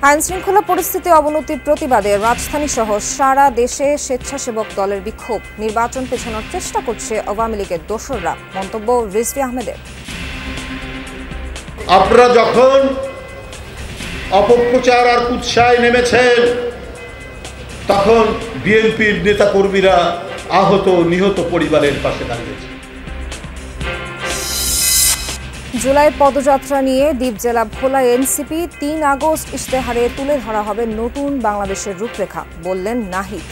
আইনশৃঙ্খলা পরিস্থিতি অবনতির প্রতিবাদে রাজধানী সহ সারা দেশে স্বেচ্ছাসেবক দলের বিক্ষোভ, নির্বাচন পেছানোর চেষ্টা করছে আওয়ামী লীগের দোসররা, মন্তব্য রিজভী আহমেদের। আপনারা যখন অপপ্রচার আর কুৎসায় নেমেছেন তখন বিএনপির নেতাকর্মীরা আহত নিহত পরিবারের পাশে দাঁড়িয়েছে। জুলাই পদযাত্রা নিয়ে দ্বীপ জেলা ভোলায় এনসিপি ৩ আগস্ট ইশতেহারে তুলে ধরা হবে নতুন বাংলাদেশের রূপরেখা, বললেন নাহিদ।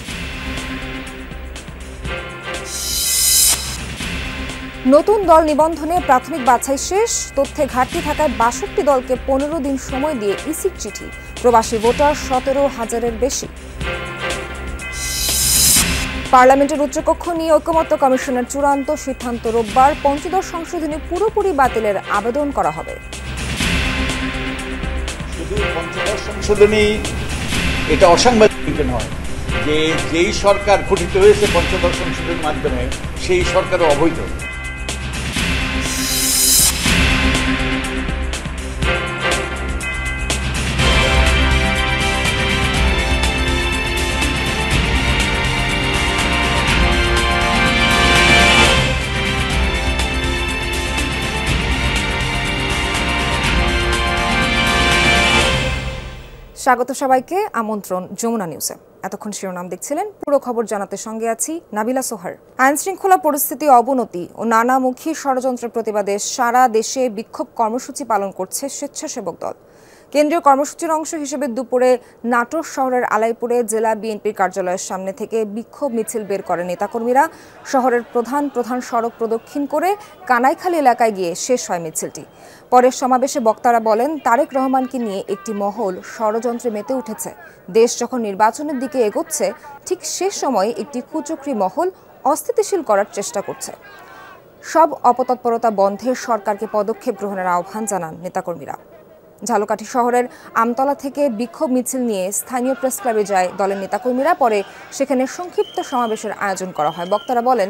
নতুন দল নিবন্ধনে প্রাথমিক বাছাই শেষ, তথ্যে ঘাটতি থাকায় ৬২ দলকে ১৫ দিন সময় দিয়ে ইসির চিঠি, প্রবাসী ভোটার ১৭,০০০-এর বেশি। পার্লামেন্টের উচ্চকক্ষ নিয়ে ঐকমত্য কমিশনের চূড়ান্ত সিদ্ধান্ত রোববার, পঞ্চদশ সংশোধনী পুরোপুরি বাতিলের আবেদন করা হবে। শুধু পঞ্চদশ সংশোধনী এটা অসাংবিধানিক নয়, যে যেই সরকার গঠিত হয়েছে পঞ্চদশ সংশোধনীর মাধ্যমে সেই সরকারও অবৈধ। স্বাগত সবাইকে, আমন্ত্রণ যমুনা নিউজে। এতক্ষণ শিরোনাম দেখছিলেন, পুরো খবর জানাতে সঙ্গে আছি নাবিলা সোহার। আইনশৃঙ্খলা পরিস্থিতি অবনতি ও নানামুখী ষড়যন্ত্রের প্রতিবাদে সারা দেশে বিক্ষোভ কর্মসূচি পালন করছে স্বেচ্ছাসেবক দল। কেন্দ্রীয় কর্মসূচির অংশ হিসেবে দুপুরে নাটোর শহরের আলাইপুরে জেলা বিএনপির কার্যালয়ের সামনে থেকে বিক্ষোভ মিছিল বের করে নেতাকর্মীরা। শহরের প্রধান সড়ক প্রদক্ষিণ করে কানাইখালী এলাকায় গিয়ে শেষ হয় মিছিলটি। পরের সমাবেশে বক্তারা বলেন, তারেক রহমানকে নিয়ে একটি মহল ষড়যন্ত্রে মেতে উঠেছে। দেশ যখন নির্বাচনের দিকে এগোচ্ছে, ঠিক সে সময় একটি কুচক্রী মহল অস্থিতিশীল করার চেষ্টা করছে। সব অপতৎপরতা বন্ধে সরকারকে পদক্ষেপ গ্রহণের আহ্বান জানান নেতাকর্মীরা। ঝালকাঠি শহরের আমতলা থেকে বিক্ষোভ মিছিল নিয়ে স্থানীয় প্রেস ক্লাবে যায় দলের নেতাকর্মীরা। পরে সেখানে সংক্ষিপ্ত সমাবেশের আয়োজন করা হয়। বক্তারা বলেন,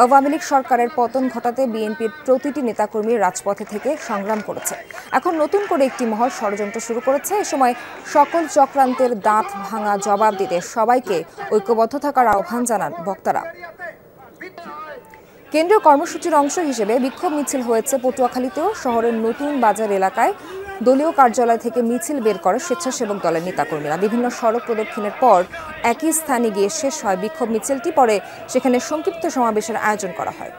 আওয়ামী লীগ সরকারের পতন ঘটাতে বিএনপির প্রতিটি নেতাকর্মী রাজপথে থেকে সংগ্রাম করেছে। এখন নতুন করে একটি মহল ষড়যন্ত্র শুরু করেছে। এ সময় সকল চক্রান্তের দাঁত ভাঙা জবাব দিতে সবাইকে ঐক্যবদ্ধ থাকার আহ্বান জানান বক্তারা। কেন্দ্রীয় কর্মসূচির অংশ হিসেবে বিক্ষোভ মিছিল হয়েছে পটুয়াখালীতেও। শহরের নতুন বাজার এলাকায় দলীয় কার্যালয় থেকে মিছিল বের করে স্বেচ্ছাসেবক দলের নেতাকর্মীরা। বিভিন্ন সড়ক প্রদক্ষিণের পর একই স্থানে গিয়ে শেষ হয় বিক্ষোভ মিছিলটি। পরে সেখানে সংক্ষিপ্ত সমাবেশের আয়োজন করা হয়।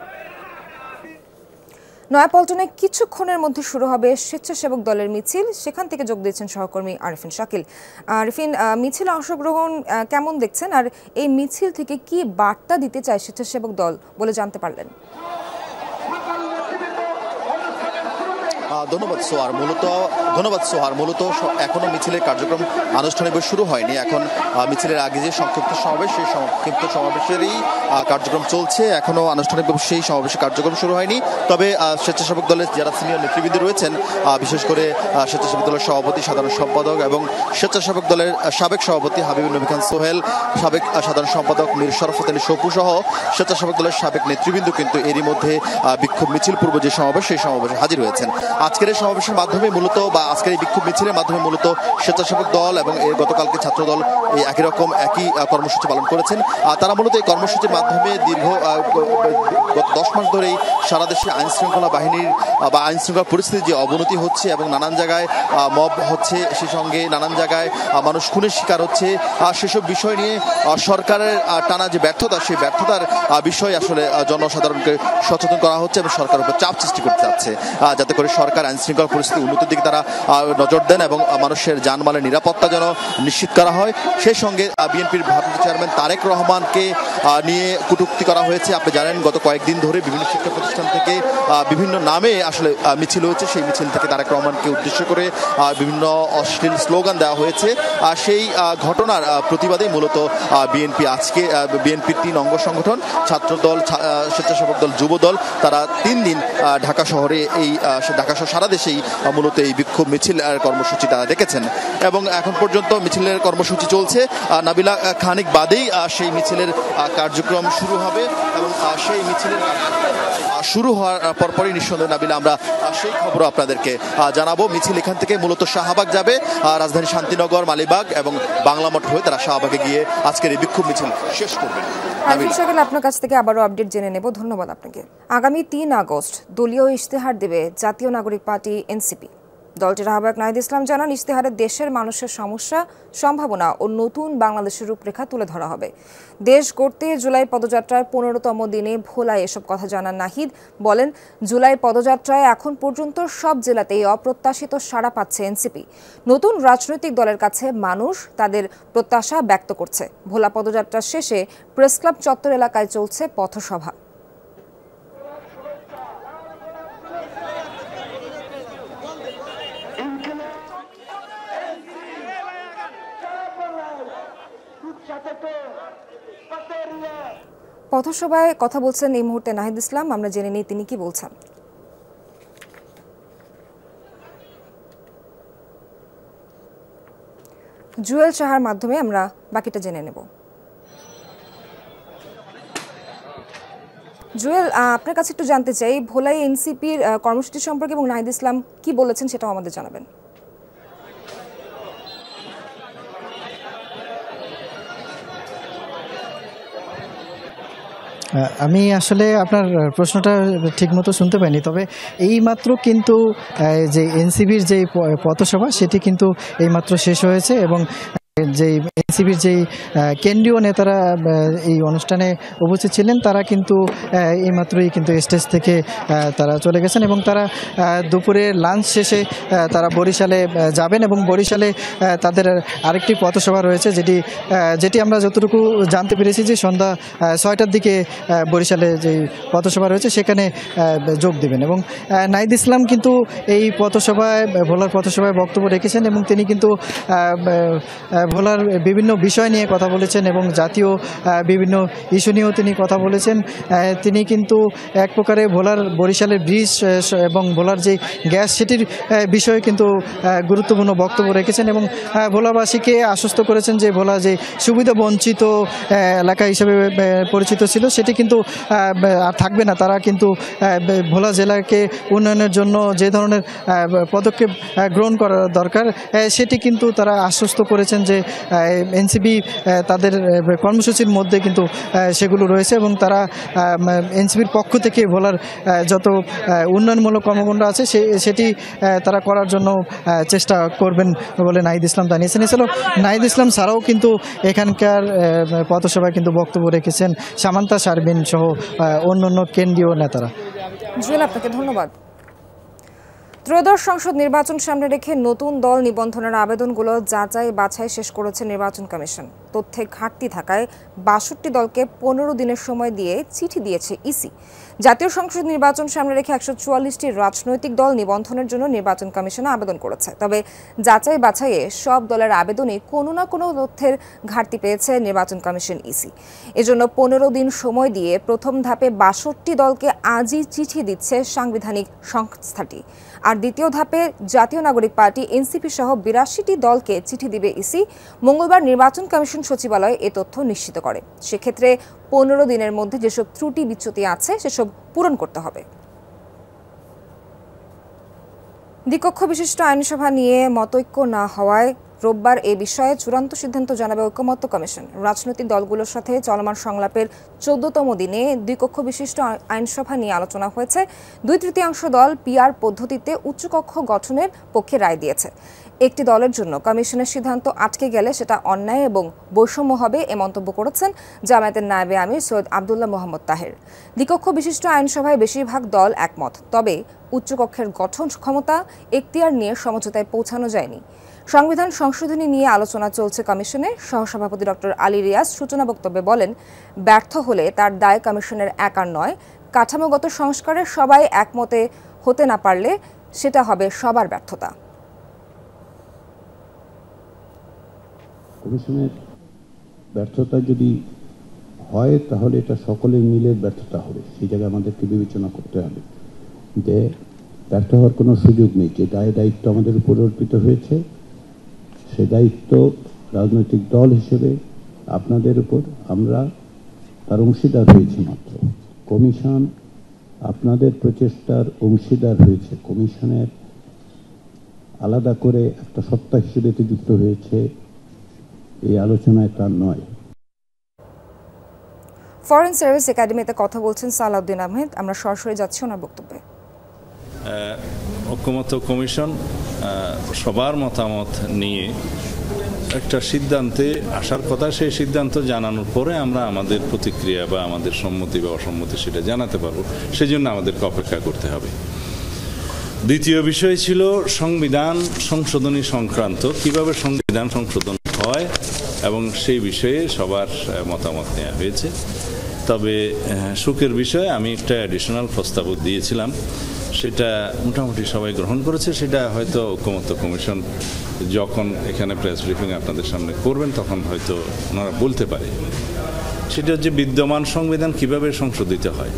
নয়াপল্টনে কিছুক্ষণের মধ্যে শুরু হবে স্বেচ্ছাসেবক দলের মিছিল। সেখান থেকে যোগ দিয়েছেন সহকর্মী আরিফিন শাকিল। আরিফিন, মিছিলে অংশগ্রহণ কেমন দেখছেন, আর এই মিছিল থেকে কি বার্তা দিতে চায় স্বেচ্ছাসেবক দল বলে জানতে পারলেন? ধন্যবাদ সোহার। মূলত এখনো মিছিলের কার্যক্রম আনুষ্ঠানিকভাবে শুরু হয়নি। এখন মিছিলের আগে যে সংক্ষিপ্ত সমাবেশ, সেই সংক্ষিপ্ত সমাবেশেরই কার্যক্রম চলছে। এখনো আনুষ্ঠানিকভাবে সেই সমাবেশের কার্যক্রম শুরু হয়নি। তবে স্বেচ্ছাসেবক দলের যারা সিনিয়র নেতৃবৃন্দ রয়েছেন, বিশেষ করে স্বেচ্ছাসেবক দলের সভাপতি, সাধারণ সম্পাদক এবং স্বেচ্ছাসেবক দলের সাবেক সভাপতি হাবিবুল নবী খান সোহেল, সাবেক সাধারণ সম্পাদক মীর শরফত আলী সপু সহ স্বেচ্ছাসেবক দলের সাবেক নেতৃবৃন্দ কিন্তু এরই মধ্যে বিক্ষোভ মিছিল পূর্ব যে সমাবেশ, সেই সমাবেশে হাজির হয়েছেন। আজকের এই সমাবেশের মাধ্যমে মূলত আজকের এই বিক্ষোভ মিছিলের মাধ্যমে মূলত স্বেচ্ছাসেবক দল এবং গতকালকে ছাত্র দল এই একই কর্মসূচি পালন করেছেন। তারা মূলত এই কর্মসূচির মাধ্যমে গত 10 মাস ধরেই সারা দেশে আইনশৃঙ্খলা বাহিনীর বা আইনশৃঙ্খলা পরিস্থিতির যে অবনতি হচ্ছে এবং নানান জায়গায় মব হচ্ছে, সেই সঙ্গে নানান জায়গায় মানুষ খুনের শিকার হচ্ছে, সেসব বিষয় নিয়ে সরকারের টানা যে ব্যর্থতা, সেই ব্যর্থতার বিষয়ে আসলে জনসাধারণকে সচেতন করা হচ্ছে এবং সরকারের উপর চাপ সৃষ্টি করতে যাচ্ছে, যাতে করে সরকার আইনশৃঙ্খলা পরিস্থিতি উন্নতির দিকে তারা নজর দেন এবং মানুষের জানমালের নিরাপত্তা যেন নিশ্চিত করা হয়। সেই সঙ্গে বিএনপির ভারপ্রাপ্ত চেয়ারম্যান তারেক রহমানকে নিয়ে কটূক্তি করা হয়েছে। আপনি জানেন, গত কয়েকদিন ধরে বিভিন্ন শিক্ষা প্রতিষ্ঠান থেকে বিভিন্ন নামে আসলে মিছিল হয়েছে। সেই মিছিল থেকে তারেক রহমানকে উদ্দেশ্য করে বিভিন্ন অশ্লীল স্লোগান দেওয়া হয়েছে। সেই ঘটনার প্রতিবাদে মূলত বিএনপির 3 অঙ্গ সংগঠন, ছাত্রদল, স্বেচ্ছাসেবক দল, যুব দল, তারা 3 দিন ঢাকা শহরে ঢাকা সহ সারা দেশেই মূলত এই বিক্ষোভ মিছিল কর্মসূচি তারা দেখেছেন এবং এখন পর্যন্ত মিছিলের কর্মসূচি চলছে। নাবিলা, খানিক বাদেই সেই মিছিলের কার্যক্রম শুরু হবে এবং সেই মিছিলের শুরু হওয়ার পরপরই নিঃসন্দেহে নাবিলা আমরা সেই খবরও আপনাদেরকে জানাবো। মিছিল এখান থেকে মূলত শাহবাগ যাবে, রাজধানী শান্তিনগর, মালিবাগ এবং বাংলা মোটর হয়ে তারা শাহবাগে গিয়ে আজকের এই বিক্ষোভ মিছিল শেষ করবেন। আপনার কাছ থেকে আবারও আপডেট জেনে নেব, ধন্যবাদ আপনাকে। আগামী ৩ আগস্ট দলীয় ইশতেহার দেবে জাতীয় নাগরিক পার্টি এনসিপি। দলটির আহ্বায়ক নাহিদ ইসলাম জানান, ইশতেহারে দেশের মানুষের সমস্যা, সম্ভাবনা ও নতুন বাংলাদেশের রূপরেখা তুলে ধরা হবে। দেশ গড়তে জুলাই পদযাত্রার ১৫তম দিনে ভোলায় এসব কথা জানান নাহিদ। বলেন, জুলাই পদযাত্রায় এখন পর্যন্ত সব জেলাতেই অপ্রত্যাশিত সাড়া পাচ্ছে এনসিপি। নতুন রাজনৈতিক দলের কাছে মানুষ তাদের প্রত্যাশা ব্যক্ত করছে। ভোলা পদযাত্রার শেষে প্রেসক্লাব চত্বর এলাকায় চলছে পথসভা। পথসভায় কথা বলছেন এই মুহূর্তে নাহিদ ইসলাম, আমরা জেনে নিই তিনি কি বলছেন। জুয়েল সাহার মাধ্যমে আমরা বাকিটা জেনে নেব। জুয়েল, আপনার কাছে একটু জানতে চাই, ভোলাই এনসিপির কর্মসূচি সম্পর্কে এবং নাহিদ ইসলাম কি বলেছেন সেটাও আমাদের জানাবেন। আমি আসলে আপনার প্রশ্নটা ঠিকমতো শুনতে পাইনি, তবে এইমাত্র কিন্তু যে এনসিবির যে পথসভা সেটি কিন্তু এইমাত্র শেষ হয়েছে এবং যে এনসিবির যেই কেন্দ্রীয় নেতারা এই অনুষ্ঠানে উপস্থিত ছিলেন তারা কিন্তু এইমাত্রই কিন্তু স্টেজ থেকে তারা চলে গেছেন এবং তারা দুপুরে লাঞ্চ শেষে তারা বরিশালে যাবেন এবং বরিশালে তাদের আরেকটি পথসভা রয়েছে, যেটি আমরা যতটুকু জানতে পেরেছি যে সন্ধ্যা ৬টার দিকে বরিশালে যেই পথসভা রয়েছে সেখানে যোগ দেবেন। এবং নাহিদ ইসলাম কিন্তু এই পথসভায়, ভোলার পথসভায় বক্তব্য রেখেছেন এবং তিনি কিন্তু ভোলার বিভিন্ন বিষয় নিয়ে কথা বলেছেন এবং জাতীয় বিভিন্ন ইস্যু নিয়েও তিনি কথা বলেছেন। তিনি কিন্তু এক প্রকারে ভোলার বরিশালের ব্রিজ এবং ভোলার যে গ্যাস সেটির বিষয়ে কিন্তু গুরুত্বপূর্ণ বক্তব্য রেখেছেন এবং ভোলাবাসীকে আশ্বস্ত করেছেন যে ভোলা যে সুবিধা বঞ্চিত এলাকা হিসেবে পরিচিত ছিল সেটি কিন্তু আর থাকবে না। তারা কিন্তু ভোলা জেলাকে উন্নয়নের জন্য যে ধরনের পদক্ষেপ গ্রহণ করা দরকার সেটি কিন্তু তারা আশ্বস্ত করেছেন যে এনসিপি তাদের কর্মসূচির মধ্যে কিন্তু সেগুলো রয়েছে এবং তারা এনসিপির পক্ষ থেকে ভোলার যত উন্নয়নমূলক কর্মকাণ্ড আছে সেটি তারা করার জন্য চেষ্টা করবেন বলে নাহিদ ইসলাম জানিয়েছেন। এছাড়াও নাহিদ ইসলাম ছাড়াও কিন্তু এখানকার পথসভায় কিন্তু বক্তব্য রেখেছেন সামান্তা শারমিন সহ অন্যান্য কেন্দ্রীয় নেতারা। জুয়েল, আপনাকে ধন্যবাদ। ত্রয়োদশ সংসদ নির্বাচন সামনে রেখে নতুন দল নিবন্ধনের আবেদনগুলো যাচাই বাছাই শেষ করেছে নির্বাচন কমিশন। তথ্যে ঘাটতি থাকায় ৬২ দলকে ১৫ দিনের সময় দিয়ে চিঠি দিয়েছে ইসি। জাতীয় সংসদ নির্বাচন সামনে রেখে ১৪৪টি রাজনৈতিক দল নিবন্ধনের জন্য নির্বাচন কমিশনে আবেদন করেছে। তবে যাচাই বাছাইয়ে সব দলের আবেদনে কোনো না কোনো তথ্যের ঘাটতি পেয়েছে নির্বাচন কমিশন ইসি। এজন্য ১৫ দিন সময় দিয়ে প্রথম ধাপে ৬২ দলকে আজই চিঠি দিচ্ছে সাংবিধানিক সংস্থাটি। আর দ্বিতীয় ধাপে জাতীয় নাগরিক পার্টি এনসিপি সহ ৮২টি দলকে চিঠি দিবে ইসি। মঙ্গলবার নির্বাচন কমিশন সচিবালয় এ তথ্য নিশ্চিত করে। সেক্ষেত্রে ১৫ দিনের মধ্যে যেসব ত্রুটি বিচ্যুতি আছে সেসব পূরণ করতে হবে। দ্বিকক্ষ বিশিষ্ট আইনসভা নিয়ে মতৈক্য না হওয়ায় রোববার এ বিষয়ে চূড়ান্ত সিদ্ধান্ত জানাবে ঐকমত্য কমিশন। রাজনৈতিক দলগুলোর সাথে চলমান সংলাপের ১৪তম দিনে দ্বিকক্ষ বিশিষ্ট আইনসভা নিয়ে আলোচনা হয়েছে। ২/৩ দল পিআর পদ্ধতিতে উচ্চকক্ষ গঠনের পক্ষে রায় দিয়েছে। একটি দলের জন্য কমিশনের সিদ্ধান্ত আটকে গেলে সেটা অন্যায় এবং বৈষম্য হবে এ মন্তব্য করেছেন জামায়াতের নায়েবে আমির সৈয়দ আব্দুল্লাহ মোহাম্মদ তাহের। দ্বিকক্ষ বিশিষ্ট আইনসভায় বেশিরভাগ দল একমত, তবে উচ্চকক্ষের গঠন ক্ষমতা এখতিয়ার নিয়ে সমঝোতায় পৌঁছানো যায়নি। সংবিধান সংশোধনী নিয়ে আলোচনা চলছে কমিশনে। সহসভাপতি ডক্টর আলী রিয়াজ সূচনা বক্তব্যে বলেন, ব্যর্থ হলে তার দায় কমিশনের একার নয়। কাঠামোগত সংস্কারে সবাই একমতে হতে না পারলে সেটা হবে সবার ব্যর্থতা। কমিশনের ব্যর্থতা যদি হয় তাহলে এটা সকলের মিলে ব্যর্থতা হবে। সেই জায়গায় আমাদেরকে বিবেচনা করতে হবে যে ব্যর্থ হওয়ার কোনো সুযোগ নেই। যে দায়িত্ব আমাদের উপর অর্পিত হয়েছে সে দায়িত্ব রাজনৈতিক দল হিসেবে আপনাদের উপর আমরা তার অংশীদার হয়েছি মাত্র। কমিশন আপনাদের প্রচেষ্টার অংশীদার হয়েছে। কমিশনের আলাদা করে একটা সত্তা হিসেবে যুক্ত হয়েছে, এই আলোচনায় তা নয়। ফরেন সার্ভিস একাডেমিতে কথা বলছেন সালাউদ্দিন আহমেদ। আমরা সরাসরি যাচ্ছি ওনার বক্তব্যে। ঐক্যমত্য কমিশন সবার মতামত নিয়ে একটা সিদ্ধান্তে আসার কথা। সেই সিদ্ধান্ত জানানোর পরে আমরা আমাদের প্রতিক্রিয়া বা আমাদের সম্মতি বা অসম্মতি সেটা জানাতে পারবো। সেই জন্য আমাদেরকে অপেক্ষা করতে হবে। দ্বিতীয় বিষয় ছিল সংবিধান সংশোধনী সংক্রান্ত, কিভাবে সংবিধান সংশোধন হয় এবং সেই বিষয়ে সবার মতামত নেওয়া হয়েছে। তবে সুখের বিষয়, আমি একটা অ্যাডিশনাল প্রস্তাব দিয়েছিলাম, সেটা মোটামুটি সবাই গ্রহণ করেছে। সেটা হয়তো ঐক্যমত্য কমিশন যখন এখানে প্রেস ব্রিফিং আপনাদের সামনে করবেন তখন হয়তো ওনারা বলতে পারে। সেটা হচ্ছে বিদ্যমান সংবিধান কিভাবে সংশোধিত হয়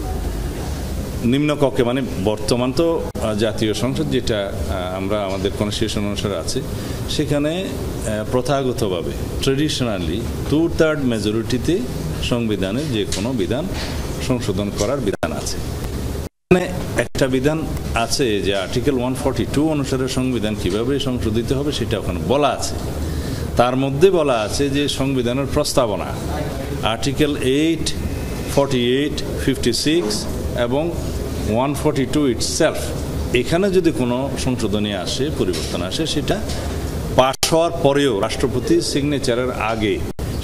নিম্নকক্ষে, মানে বর্তমান তো জাতীয় সংসদ যেটা আমরা আমাদের কনস্টিটিউশন অনুসারে আছে, সেখানে প্রথাগতভাবে ট্রেডিশনালি 2/3 মেজরিটিতে সংবিধানের যে কোনো বিধান সংশোধন করার বিধান আছে। এখানে একটা বিধান আছে যে আর্টিকেল 142 অনুসারে সংবিধান কিভাবে সংশোধিত হবে সেটা ওখানে বলা আছে। তার মধ্যে বলা আছে যে সংবিধানের প্রস্তাবনা আর্টিকেল 8, 48, 56 এবং 142 ইটসেলফ, এখানে যদি কোনো সংশোধনী আসে, পরিবর্তন আসে, সেটা পাশ হওয়ার পরেও রাষ্ট্রপতির সিগনেচারের আগে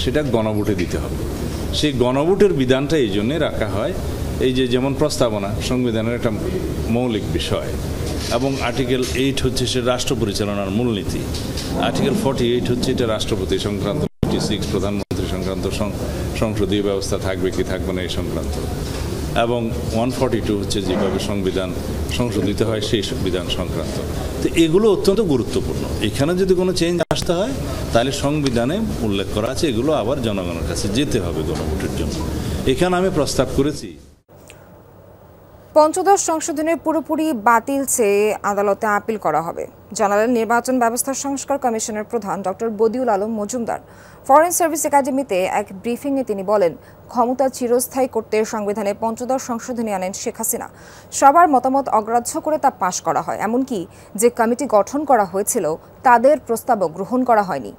সেটা গণভোটে দিতে হবে। সেই গণভোটের বিধানটা এই জন্যে রাখা হয়, এই যে যেমন প্রস্তাবনা সংবিধানের একটা মৌলিক বিষয়, এবং আর্টিকেল 8 হচ্ছে সে রাষ্ট্র পরিচালনার মূলনীতি, আর্টিকেল 48 হচ্ছে এটা রাষ্ট্রপতি সংক্রান্ত, 56 প্রধানমন্ত্রী সংক্রান্ত সংসদীয় ব্যবস্থা থাকবে কি থাকবে না এই সংক্রান্ত, এবং 142 হচ্ছে যেভাবে সংবিধান সংশোধিত হয় সেই বিধান সংক্রান্ত। তো এগুলো অত্যন্ত গুরুত্বপূর্ণ। এখানে যদি কোনো চেঞ্জ আসতে হয় তাহলে সংবিধানে উল্লেখ করা আছে এগুলো আবার জনগণের কাছে যেতে হবে গণভোটের জন্য। এখানে আমি প্রস্তাব করেছি পঞ্চদশ সংশোধনের পুরোপুরি বাতিল চেয়ে আদালতে আপিল করা হবে, জানালেন নির্বাচন ব্যবস্থা সংস্কার কমিশনের প্রধান doctor Badiul Alam Majumdar. Foreign service একাডেমিতে এক ব্রিফিংয়ে তিনি বলেন, ক্ষমতা চিরস্থায়ী করতে সংবিধানে পঞ্চদশ সংশোধনী আনেন শেখ হাসিনা। সবার মতামত অগ্রাহ্য করে তা পাশ করা হয়, এমনকি যে কমিটি গঠন করা হয়েছিল তাদের প্রস্তাবও গ্রহণ করা হয়নি।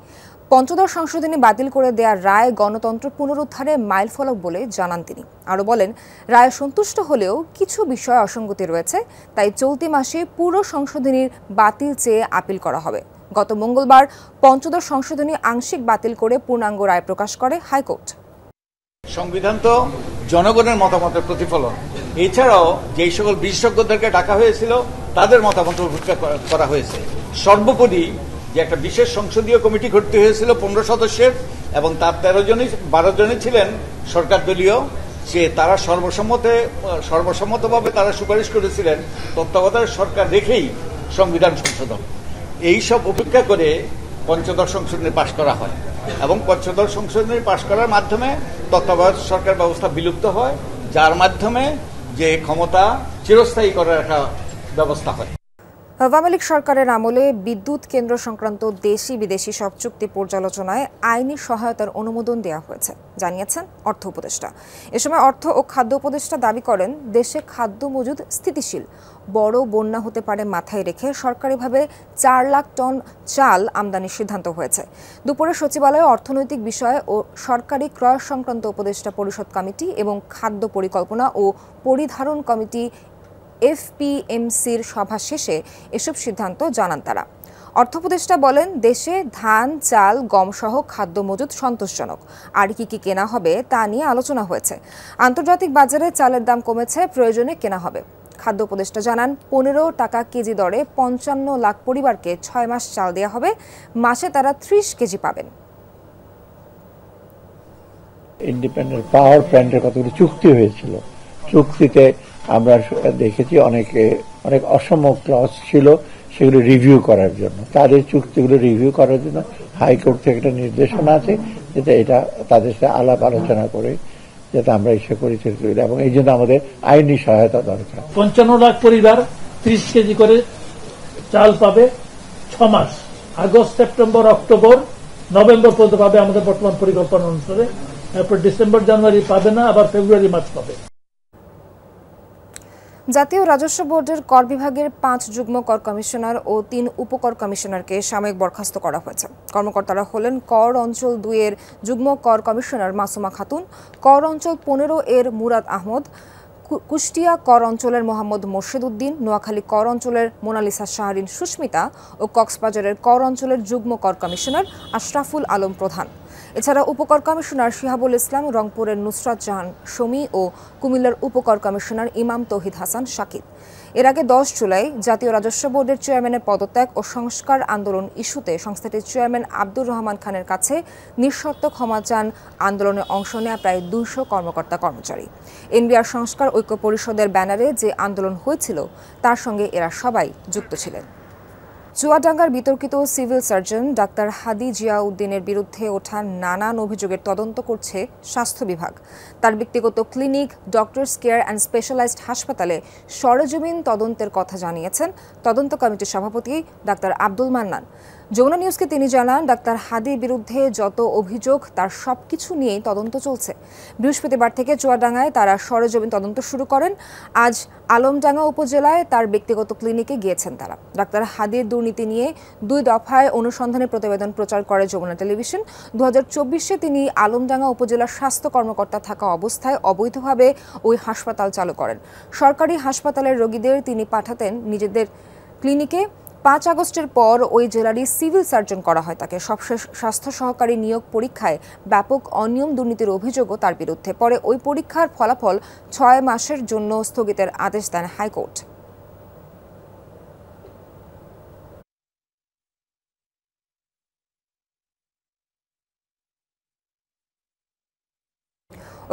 পঞ্চদশ সংশোধনী বাতিল করে দেওয়ার রায় গণতন্ত্র পুনরুদ্ধারে মাইলফলক বলে জানান তিনি। আরও বলেন, রায় সন্তুষ্ট হলেও কিছু বিষয়ে অসঙ্গতি রয়েছে, তাই চলতি মাসে পুরো সংশোধনীর বাতিল চেয়ে আপিল করা হবে। গত মঙ্গলবার পঞ্চদশ সংশোধনী আংশিক বাতিল করে পূর্ণাঙ্গ রায় প্রকাশ করে হাইকোর্ট। সংবিধান তো জনগণের মতামতের প্রতিফলন। এছাড়াও যেই সকল বিশেষজ্ঞদেরকে ডাকা হয়েছিল তাদের মতামত উপেক্ষা করা হয়েছে। সর্বোপরি যে একটা বিশেষ সংসদীয় কমিটি গঠিত হয়েছিল 15 সদস্যের, এবং তার 12 জনই ছিলেন সরকার দলীয়, তারা সর্বসম্মতভাবে তারা সুপারিশ করেছিলেন তত্ত্বাবধায়ক সরকার রেখেই সংবিধান সংশোধন। এই সব উপেক্ষা করে পঞ্চদশ সংশোধনী পাশ করা হয়, এবং পঞ্চদশ সংশোধনী পাশ করার মাধ্যমে তত্ত্বাবধায়ক সরকার ব্যবস্থা বিলুপ্ত হয়, যার মাধ্যমে যে ক্ষমতা চিরস্থায়ী করার একটা ব্যবস্থা হয়। আওয়ামী লীগ সরকারের আমলে বিদ্যুৎ কেন্দ্র সংক্রান্ত দেশি বিদেশি সব চুক্তি পর্যালোচনায় আইনি সহায়তার অনুমোদন দেওয়া হয়েছে, জানিয়েছেন অর্থ উপদেষ্টা। এ সময় অর্থ ও খাদ্য উপদেষ্টা দাবি করেন, দেশে খাদ্য মজুদ স্থিতিশীল। বড় বন্যা হতে পারে মাথায় রেখে সরকারিভাবে 4 লাখ টন চাল আমদানির সিদ্ধান্ত হয়েছে। দুপুরে সচিবালয়ে অর্থনৈতিক বিষয় ও সরকারি ক্রয় সংক্রান্ত উপদেষ্টা পরিষদ কমিটি এবং খাদ্য পরিকল্পনা ও পরিধারণ কমিটি FPMCর সভা শেষে এসব সিদ্ধান্ত জানান তারা। অর্থ উপদেষ্টা বলেন, দেশে ধান, চাল, গম সহ খাদ্য মজুদ সন্তোষজনক। আর কি কি কেনা হবে তা নিয়ে আলোচনা হয়েছে। আন্তর্জাতিক বাজারে চালের দাম কমেছে, প্রয়োজনে কেনা হবে। খাদ্য উপদেষ্টা জানান, 15 টাকা কেজি দরে 55 লাখ পরিবারকে 6 মাস চাল দেওয়া হবে। মাসে তারা 30 কেজি পাবেন। ইন্ডিপেন্ডেন্ট পাওয়ার প্ল্যান্টের কতগুলো চুক্তি হয়েছিল, চুক্তিতে আমরা দেখেছি অনেক অসম ক্লজ ছিল, সেগুলো রিভিউ করার জন্য, তাদের চুক্তিগুলো রিভিউ করার জন্য হাইকোর্ট থেকে একটা নির্দেশনা আছে, যেটা এটা তাদের সাথে আলাপ আলোচনা করে যাতে আমরা এসে পরিচালিত করি, এবং এই জন্য আমাদের আইনি সহায়তা দরকার। 55 লাখ পরিবার 30 কেজি করে চাল পাবে 6 মাস, আগস্ট, সেপ্টেম্বর, অক্টোবর, নভেম্বর পর্যন্ত পাবে আমাদের বর্তমান পরিকল্পনা অনুসারে। এরপর ডিসেম্বর, জানুয়ারি পাবে না, আবার ফেব্রুয়ারি, মার্চ পাবে। জাতীয় রাজস্ব বোর্ডের কর বিভাগের 5 যুগ্ম কর কমিশনার ও 3 উপকর কমিশনারকে সাময়িক বরখাস্ত করা হয়েছে। কর্মকর্তারা হলেন কর অঞ্চল 2 এর যুগ্ম কর কমিশনার মাসুমা খাতুন, কর অঞ্চল 15 এর মুরাদ আহমদ, কুষ্টিয়া কর অঞ্চলের মোহাম্মদ মোর্শেদ উদ্দিন, নোয়াখালী কর অঞ্চলের মোনালিসা শাহরিন সুস্মিতা ও কক্সবাজারের কর অঞ্চলের যুগ্ম কর কমিশনার আশরাফুল আলম প্রধান। এছাড়া উপকর কমিশনার শিহাবুল ইসলাম, রংপুরের নুসরাত জাহান শমী ও কুমিল্লার উপকর কমিশনার ইমাম তৌহিদ হাসান শাকিব। এর আগে 10 জুলাই জাতীয় রাজস্ব বোর্ডের চেয়ারম্যানের পদত্যাগ ও সংস্কার আন্দোলন ইস্যুতে সংস্থাটির চেয়ারম্যান আব্দুর রহমান খানের কাছে নিঃশর্ত ক্ষমা চান আন্দোলনে অংশ নেওয়া প্রায় 200 কর্মকর্তা কর্মচারী। এনবিআর সংস্কার ঐক্য পরিষদের ব্যানারে যে আন্দোলন হয়েছিল তার সঙ্গে এরা সবাই যুক্ত ছিলেন। চুয়াডাঙ্গার বিতর্কিত সিভিল সার্জন ডাক্তার হাদি জিয়াউদ্দিনের বিরুদ্ধে ওঠা নানান অভিযোগের তদন্ত করছে স্বাস্থ্য বিভাগ। তার ব্যক্তিগত clinic doctors care and specialized হাসপাতালে সরেজমিন তদন্তের কথা জানিয়েছেন তদন্ত কমিটির সভাপতি ডাক্তার আব্দুল মান্নান। যমুনা নিউজকে তিনি জানান, ডাক্তার হাদির বিরুদ্ধে যত অভিযোগ তার সবকিছু নিয়েই তদন্ত চলছে। বৃহস্পতিবার থেকে চুয়াডাঙ্গায় তারা সরেজমিন তদন্ত শুরু করেন। আজ আলমডাঙ্গা উপজেলায় তার ব্যক্তিগত ক্লিনিকে গিয়েছেন তারা। ডাক্তার হাদির দুর্নীতি নিয়ে 2 দফায় অনুসন্ধানী প্রতিবেদন প্রচার করে যমুনা টেলিভিশন। 2024-এ তিনি আলমডাঙ্গা উপজেলার স্বাস্থ্য কর্মকর্তা থাকা অবস্থায় অবৈধভাবে ওই হাসপাতাল চালু করেন। সরকারি হাসপাতালের রোগীদের তিনি পাঠাতেন নিজেদের ক্লিনিকে। 5 আগস্টের পর ওই জেলারই সিভিল সার্জন করা হয় তাকে। সবশেষ স্বাস্থ্য সহকারী নিয়োগ পরীক্ষায় ব্যাপক অনিয়ম দুর্নীতির অভিযোগও তার বিরুদ্ধে। পরে ওই পরীক্ষার ফলাফল 6 মাসের জন্য স্থগিতের আদেশ দেন হাইকোর্ট।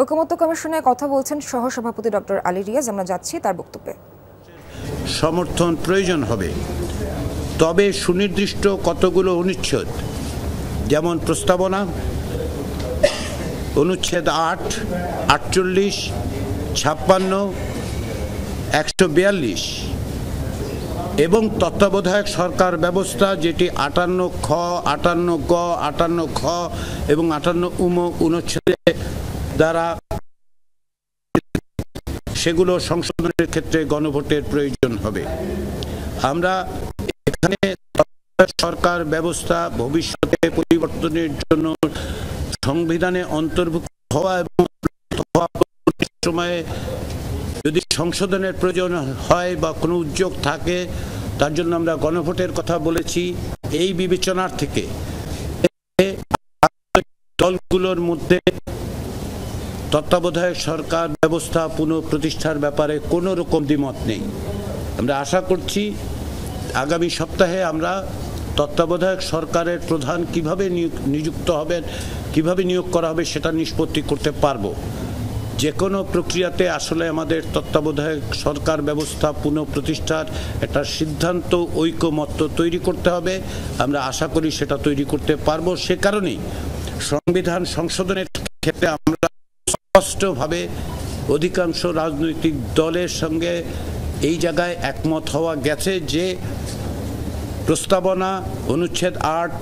ঐকমত্য কমিশনে কথা বলছেন সহসভাপতি ডক্টর আলী রিয়াজ। আমরা যাচ্ছি তার বক্তব্যে। সমর্থন প্রয়োজন হবে, তবে সুনির্দিষ্ট কতগুলো অনুচ্ছেদ, যেমন প্রস্তাবনা, অনুচ্ছেদ 8, 48, 56, 142 এবং তত্ত্বাবধায়ক সরকার ব্যবস্থা, যেটি 58 খ, 58 গ, 58 খ এবং 58 অনুচ্ছেদে দ্বারা, সেগুলো সংশোধনের ক্ষেত্রে গণভোটের প্রয়োজন হবে। আমরা এখানে সরকার ব্যবস্থা ভবিষ্যতে পরিবর্তনের জন্য সংবিধানে অন্তর্ভুক্ত হওয়া এবং সময়ে যদি সংশোধনের প্রয়োজন হয় বা কোনো উদ্যোগ থাকে, তার জন্য আমরা গণভোটের কথা বলেছি। এই বিবেচনার থেকে দলগুলোর মধ্যে তত্ত্বাবধায়ক সরকার ব্যবস্থা পুনঃপ্রতিষ্ঠার ব্যাপারে কোনো রকম দ্বিমত নেই। আমরা আশা করছি আগামী সপ্তাহে আমরা তত্ত্বাবধায়ক সরকারের প্রধান কিভাবে নিযুক্ত হবেন, কিভাবে নিয়োগ করা হবে সেটা নিষ্পত্তি করতে পারব। যে কোনো প্রক্রিয়াতে আসলে আমাদের তত্ত্বাবধায়ক সরকার ব্যবস্থা পুনঃপ্রতিষ্ঠার একটা সিদ্ধান্ত, ঐকমত্য তৈরি করতে হবে। আমরা আশা করি সেটা তৈরি করতে পারব। সে কারণেই সংবিধান সংশোধনের ক্ষেত্রে আমরা স্পষ্টভাবে অধিকাংশ রাজনৈতিক দলের সঙ্গে এই জায়গায় একমত হওয়া গেছে যে প্রস্তাবনা, অনুচ্ছেদ 8,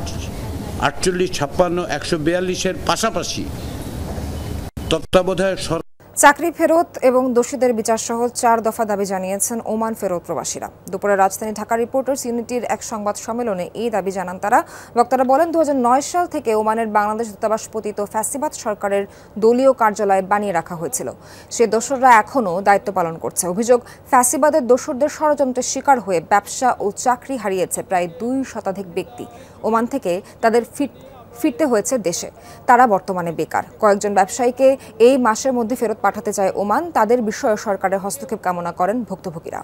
48, 56, 142-এর পাশাপাশি তত্ত্বাবধায়ক সরকার চাকরি ফেরত এবং দোষীদের বিচার সহ 4 দফা দাবি জানিয়েছেন ওমান ফেরত প্রবাসীরা। দুপুরে রাজধানী ঢাকা রিপোর্টার্স ইউনিটির এক সংবাদ সম্মেলনে এই দাবি জানান তারা। বক্তারা বলেন, 2009 সাল থেকে ওমানের বাংলাদেশ দূতাবাস পতিত ফ্যাসিবাদ সরকারের দলীয় কার্যালয় বানিয়ে রাখা হয়েছিল। সে দোসররা এখনও দায়িত্ব পালন করছে। অভিযোগ, ফ্যাসিবাদের দোসরদের ষড়যন্ত্রের শিকার হয়ে ব্যবসা ও চাকরি হারিয়েছে প্রায় 2 শতাধিক ব্যক্তি। ওমান থেকে তাদের ফিরতে হয়েছে দেশে। তারা বর্তমানে বেকার। কয়েকজন ব্যবসায়ীকে এই মাসের মধ্যে ফেরত পাঠাতে চায় ওমান। তাদের বিষয়ে সরকারের হস্তক্ষেপ কামনা করেন ভুক্তভোগীরা।